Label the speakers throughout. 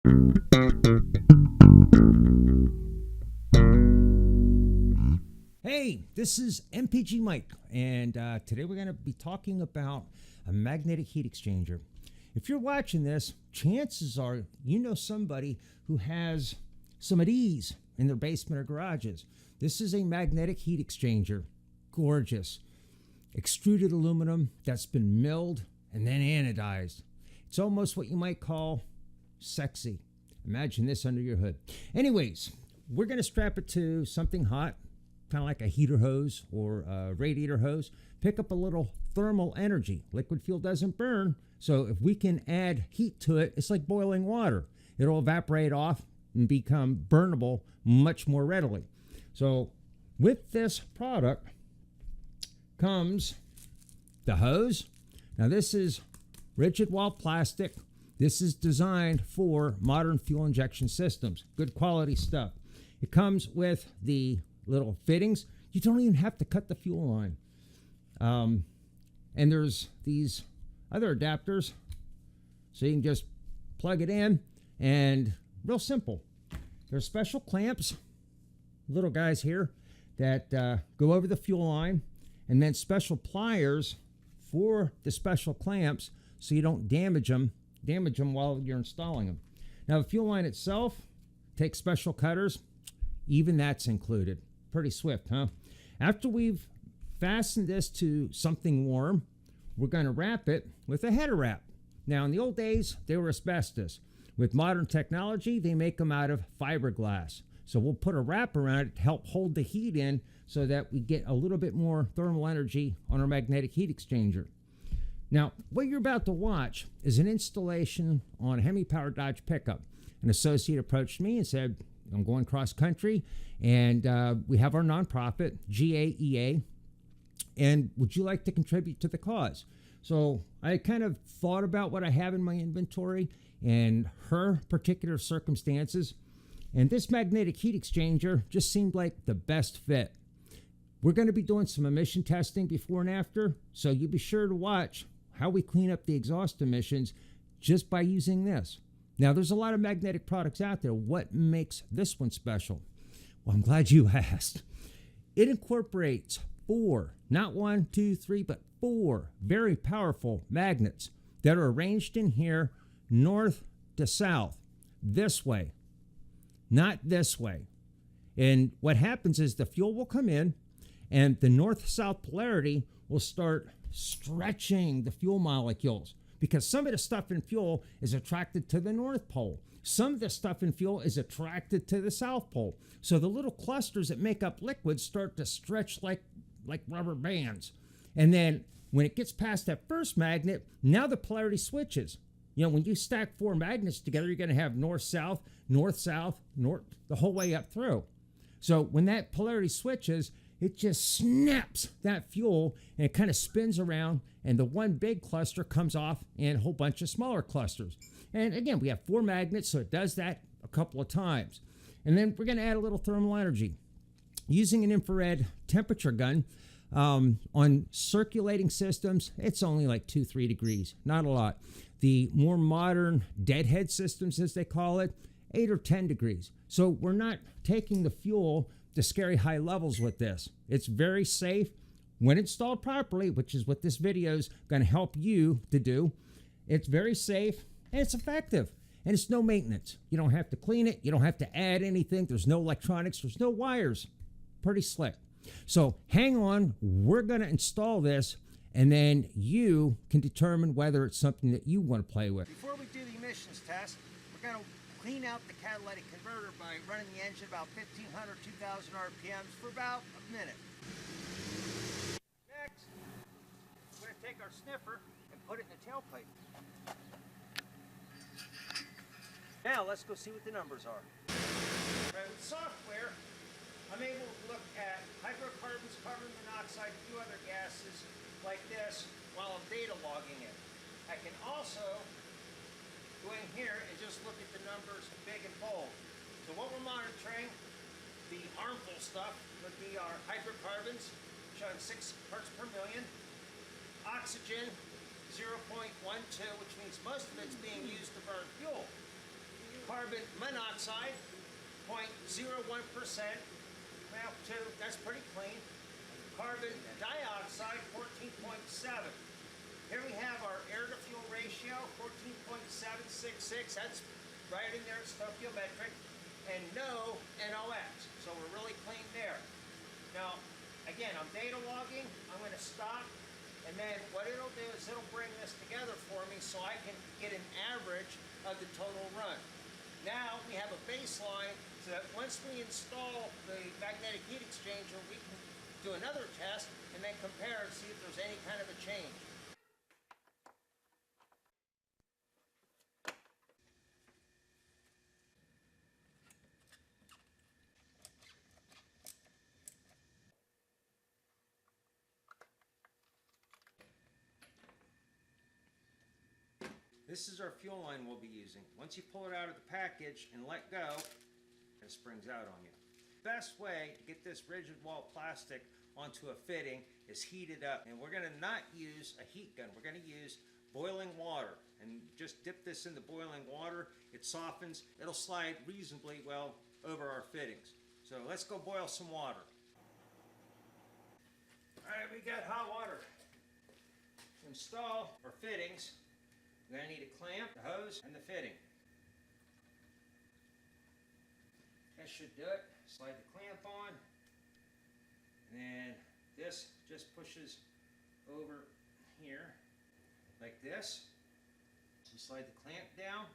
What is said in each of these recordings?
Speaker 1: Hey, this is MPG Mike, and today we're going to be talking about a magnetic heat exchanger. If you're watching this, chances are you know somebody who has some of these in their basement or garages. This is a magnetic heat exchanger. Gorgeous. Extruded aluminum that's been milled and then anodized. It's almost what you might call sexy. Imagine this under your hood. Anyways, we're going to strap it to something hot, kind of like a heater hose or a radiator hose. Pick up a little thermal energy. Liquid fuel doesn't burn, so if we can add heat to it, it's like boiling water. It'll evaporate off and become burnable much more readily. So with this product comes the hose. Now this is rigid wall plastic. This is designed for modern fuel injection systems. Good quality stuff. It comes with the little fittings. You don't even have to cut the fuel line. And there's these other adapters, so you can just plug it in, and real simple. There's special clamps, little guys here, that go over the fuel line, and then special pliers for the special clamps so you don't damage them while you're installing them. Now the fuel line itself takes special cutters. Even that's included. Pretty swift, huh? After we've fastened this to something warm, we're going to wrap it with a header wrap. Now, in the old days, they were asbestos. With modern technology, they make them out of fiberglass. So we'll put a wrap around it to help hold the heat in so that we get a little bit more thermal energy on our magnetic heat exchanger. Now, what you're about to watch is an installation on a Hemi-powered Dodge pickup. An associate approached me and said, I'm going cross country, and we have our nonprofit, GAEA, and would you like to contribute to the cause? So I kind of thought about what I have in my inventory and her particular circumstances, and this magnetic heat exchanger just seemed like the best fit. We're going to be doing some emission testing before and after, so you be sure to watch how we clean up the exhaust emissions just by using this. Now, there's a lot of magnetic products out there. What makes this one special? Well, I'm glad you asked. It incorporates 4, not 1, 2, 3, but 4 very powerful magnets that are arranged in here north to south, this way, not this way. And what happens is the fuel will come in, and the north-south polarity will start stretching the fuel molecules, because some of the stuff in fuel is attracted to the North Pole. Some of the stuff in fuel is attracted to the South Pole. So the little clusters that make up liquids start to stretch like rubber bands. And then when it gets past that first magnet, now the polarity switches. You know, when you stack 4 magnets together, you're going to have north-south, north-south, north, the whole way up through. So when that polarity switches, it just snaps that fuel, and it kind of spins around, and the one big cluster comes off in a whole bunch of smaller clusters. And again, we have 4 magnets, so it does that a couple of times. And then we're going to add a little thermal energy. Using an infrared temperature gun on circulating systems, it's only like 2-3 degrees, not a lot. The more modern deadhead systems, as they call it, 8 or 10 degrees. So we're not taking the fuel to scary high levels with this. It's very safe when installed properly, which is what this video is going to help you to do. It's very safe and it's effective, and it's no maintenance. You don't have to clean it. You don't have to add anything. There's no electronics. There's no wires. Pretty slick. So hang on. We're going to install this, and then you can determine whether it's something that you want to play with. Before we do the emissions test, we're going to clean out the catalytic converter by running the engine about 1,500, 2,000 RPMs for about a minute. Next, we're going to take our sniffer and put it in the tailpipe. Now let's go see what the numbers are. Right, with software, I'm able to look at hydrocarbons, carbon monoxide, a few other gases like this while I'm data logging it. I can also go in here and just look at the numbers big and bold. So what we're monitoring, the harmful stuff would be our hydrocarbons, showing 6 parts per million. Oxygen, 0.12, which means most of it's being used to burn fuel. carbon monoxide, 0.01%. Well, 2, that's pretty clean. Carbon dioxide, 14.7. Here we have our air-to-fuel ratio, 14.766. That's right in there, it's stoichiometric. And no NOx, so we're really clean there. Now, again, I'm data logging. I'm going to stop, and then what it'll do is it'll bring this together for me so I can get an average of the total run. Now we have a baseline so that once we install the magnetic heat exchanger, we can do another test and then compare and see if there's any kind of a change. This is our fuel line we'll be using. Once you pull it out of the package and let go, it springs out on you. The best way to get this rigid wall plastic onto a fitting is heat it up. And we're gonna not use a heat gun. We're gonna use boiling water. And just dip this in the boiling water. It softens. It'll slide reasonably well over our fittings. So let's go boil some water. All right, we got hot water. To install our fittings, we're going to need a clamp, the hose, and the fitting. That should do it. Slide the clamp on. And then this just pushes over here like this. We slide the clamp down.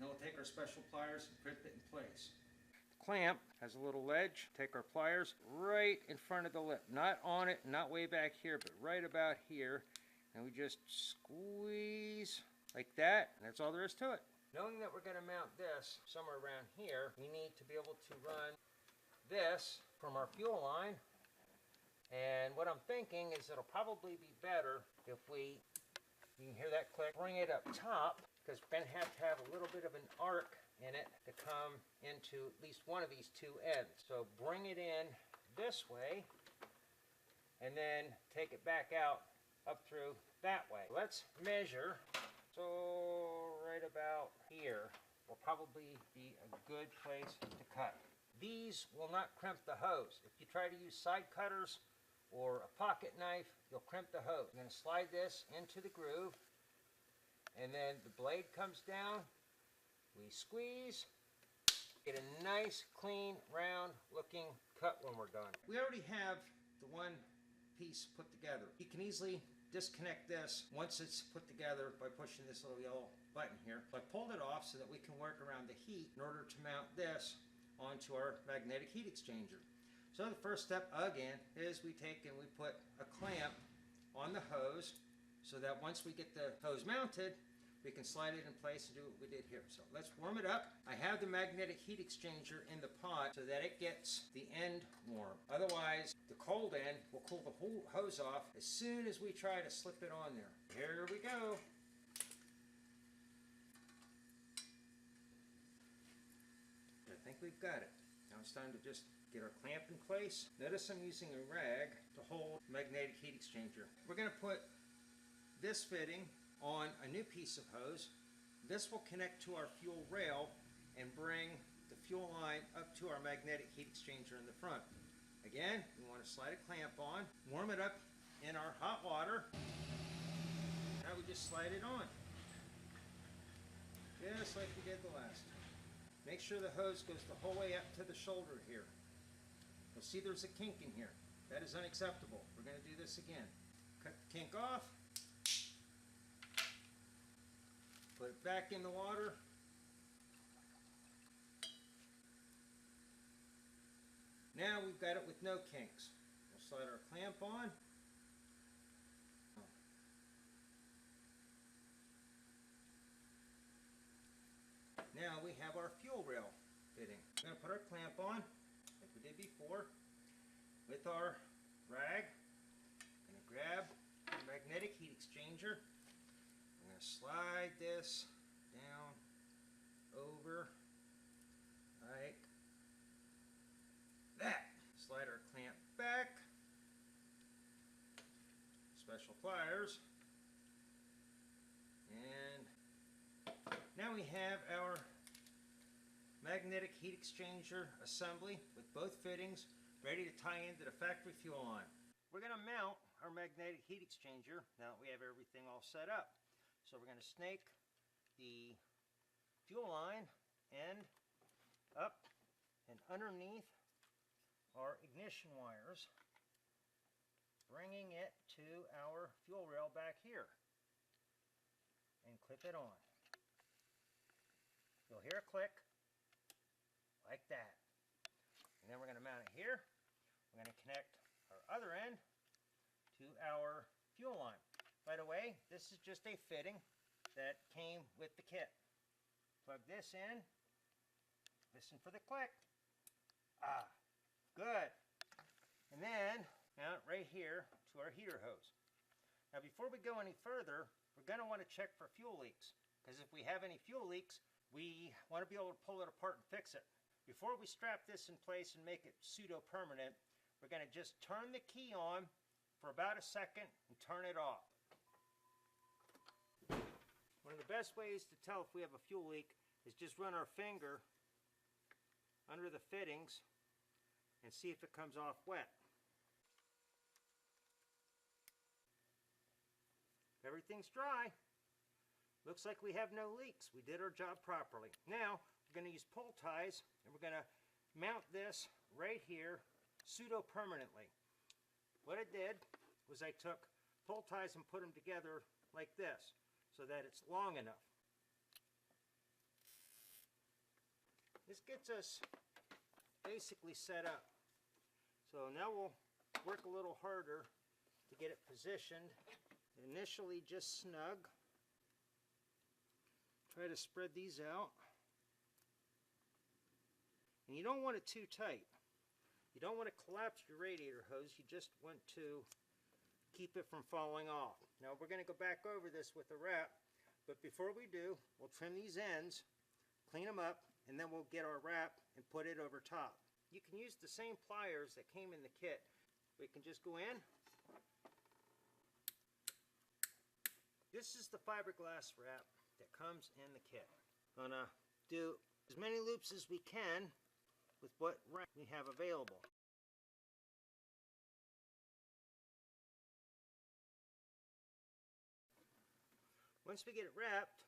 Speaker 1: Then we'll take our special pliers and grip it in place. The clamp has a little ledge. Take our pliers right in front of the lip. Not on it, not way back here, but right about here. And we just squeeze like that, and that's all there is to it. Knowing that we're going to mount this somewhere around here, we need to be able to run this from our fuel line. And what I'm thinking is it'll probably be better if we, you can hear that click, bring it up top, because we're going to have a little bit of an arc in it to come into at least one of these two ends. So bring it in this way, and then take it back out up through that way. Let's measure. So right about here will probably be a good place to cut. These will not crimp the hose. If you try to use side cutters or a pocket knife, you'll crimp the hose. I'm going to slide this into the groove, and then the blade comes down. We squeeze. Get a nice, clean, round looking cut when we're done. We already have the one piece put together. You can easily disconnect this once it's put together by pushing this little yellow button here. So I pulled it off so that we can work around the heat in order to mount this onto our magnetic heat exchanger. So the first step again is we take and we put a clamp on the hose so that once we get the hose mounted, we can slide it in place and do what we did here. So let's warm it up. I have the magnetic heat exchanger in the pot so that it gets the end warm. Otherwise, the cold end will cool the whole hose off as soon as we try to slip it on there. Here we go. I think we've got it. Now it's time to just get our clamp in place. Notice I'm using a rag to hold the magnetic heat exchanger. We're going to put this fitting on a new piece of hose. This will connect to our fuel rail and bring the fuel line up to our magnetic heat exchanger in the front. Again, we want to slide a clamp on, warm it up in our hot water. Now we just slide it on, just like we did the last time. Make sure the hose goes the whole way up to the shoulder here. You'll see there's a kink in here. That is unacceptable. We're going to do this again. Cut the kink off. Put it back in the water. Now we've got it with no kinks. We'll slide our clamp on. Now we have our fuel rail fitting. We're going to put our clamp on, like we did before, with our rag. I'm going to grab the magnetic heat exchanger. I'm going to slide this down over like that. Slide our clamp back. Special pliers. And now we have our magnetic heat exchanger assembly with both fittings ready to tie into the factory fuel line. We're going to mount our magnetic heat exchanger now that we have everything all set up. So we're going to snake the fuel line end up and underneath our ignition wires, bringing it to our fuel rail back here, and clip it on. You'll hear a click like that. And then we're going to mount it here. We're going to connect our other end to our fuel line. By the way, this is just a fitting that came with the kit. Plug this in. Listen for the click. Ah, good. And then mount right here to our heater hose. Now before we go any further, we're going to want to check for fuel leaks, because if we have any fuel leaks, we want to be able to pull it apart and fix it. Before we strap this in place and make it pseudo-permanent, we're going to just turn the key on for about a second and turn it off. One of the best ways to tell if we have a fuel leak is just run our finger under the fittings and see if it comes off wet. If everything's dry, looks like we have no leaks. We did our job properly. Now, we're going to use pull ties, and we're going to mount this right here pseudo-permanently. What I did was I took pull ties and put them together like this so that it's long enough. This gets us basically set up. So now we'll work a little harder to get it positioned. Initially just snug. Try to spread these out. And you don't want it too tight. You don't want to collapse your radiator hose. You just want to keep it from falling off. Now we're going to go back over this with a wrap, but before we do, we'll trim these ends, clean them up, and then we'll get our wrap and put it over top. You can use the same pliers that came in the kit. We can just go in. This is the fiberglass wrap that comes in the kit. Gonna do as many loops as we can with what wrap we have available. Once we get it wrapped,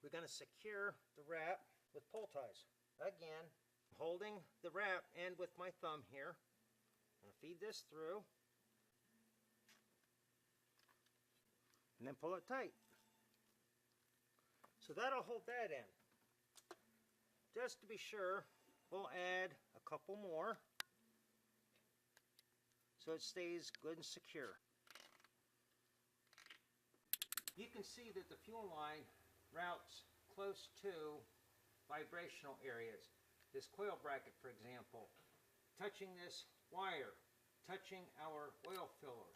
Speaker 1: we're going to secure the wrap with pull ties. Again, holding the wrap end with my thumb here. I'm going to feed this through and then pull it tight. So that'll hold that in. Just to be sure, we'll add a couple more so it stays good and secure. You can see that the fuel line routes close to vibrational areas. This coil bracket, for example, touching this wire, touching our oil filler.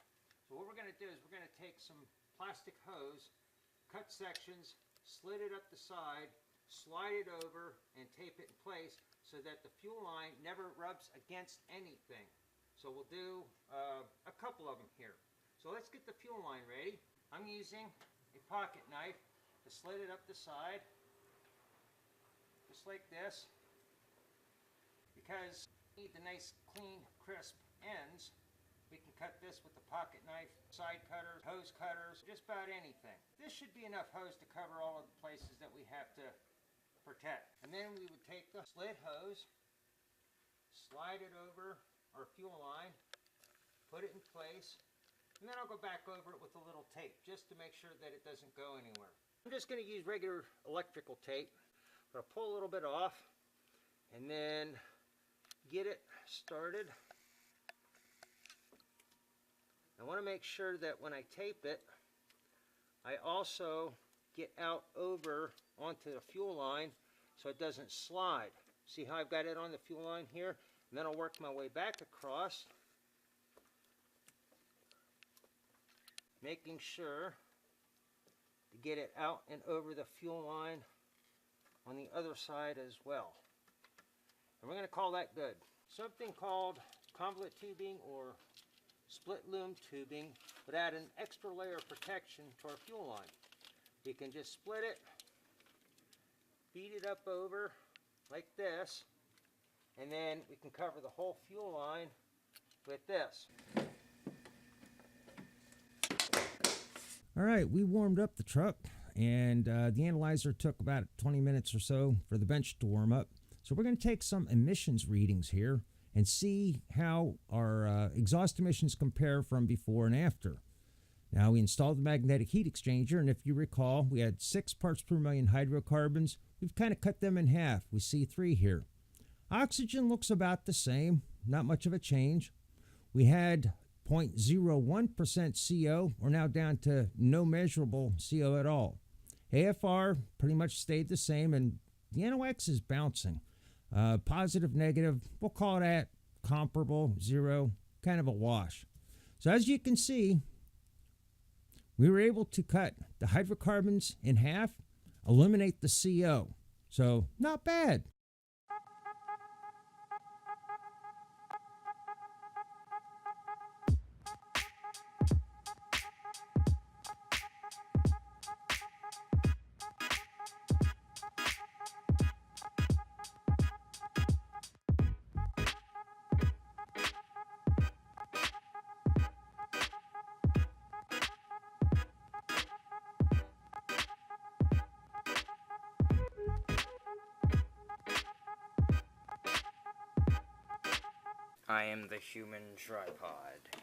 Speaker 1: So what we're going to do is we're going to take some plastic hose, cut sections, slit it up the side, slide it over, and tape it in place so that the fuel line never rubs against anything. So we'll do a couple of them here. So let's get the fuel line ready. I'm using a pocket knife to slit it up the side, just like this, because we need the nice, clean, crisp ends. We can cut this with the pocket knife, side cutters, hose cutters, just about anything. This should be enough hose to cover all of the places that we have to protect. And then we would take the slit hose, slide it over our fuel line, put it in place, and then I'll go back over it with a little tape just to make sure that it doesn't go anywhere. I'm just going to use regular electrical tape. I'm going to pull a little bit off and then get it started. I want to make sure that when I tape it, I also get out over onto the fuel line so it doesn't slide. See how I've got it on the fuel line here? And then I'll work my way back across, making sure to get it out and over the fuel line on the other side as well. And we're going to call that good. Something called convolute tubing or split loom tubing would add an extra layer of protection to our fuel line. We can just split it, feed it up over, like this, and then we can cover the whole fuel line with this. All right, we warmed up the truck, and the analyzer took about 20 minutes or so for the bench to warm up. So we're going to take some emissions readings here and see how our exhaust emissions compare from before and after. Now, we installed the magnetic heat exchanger, and if you recall, we had 6 parts per million hydrocarbons. We've kind of cut them in half. We see 3 here. Oxygen looks about the same, not much of a change. We had 0.01% CO. We're now down to no measurable CO at all. AFR pretty much stayed the same, and the NOx is bouncing. Positive, negative, we'll call that comparable, 0, kind of a wash. So as you can see, we were able to cut the hydrocarbons in half, eliminate the CO. So not bad.
Speaker 2: I am the human tripod.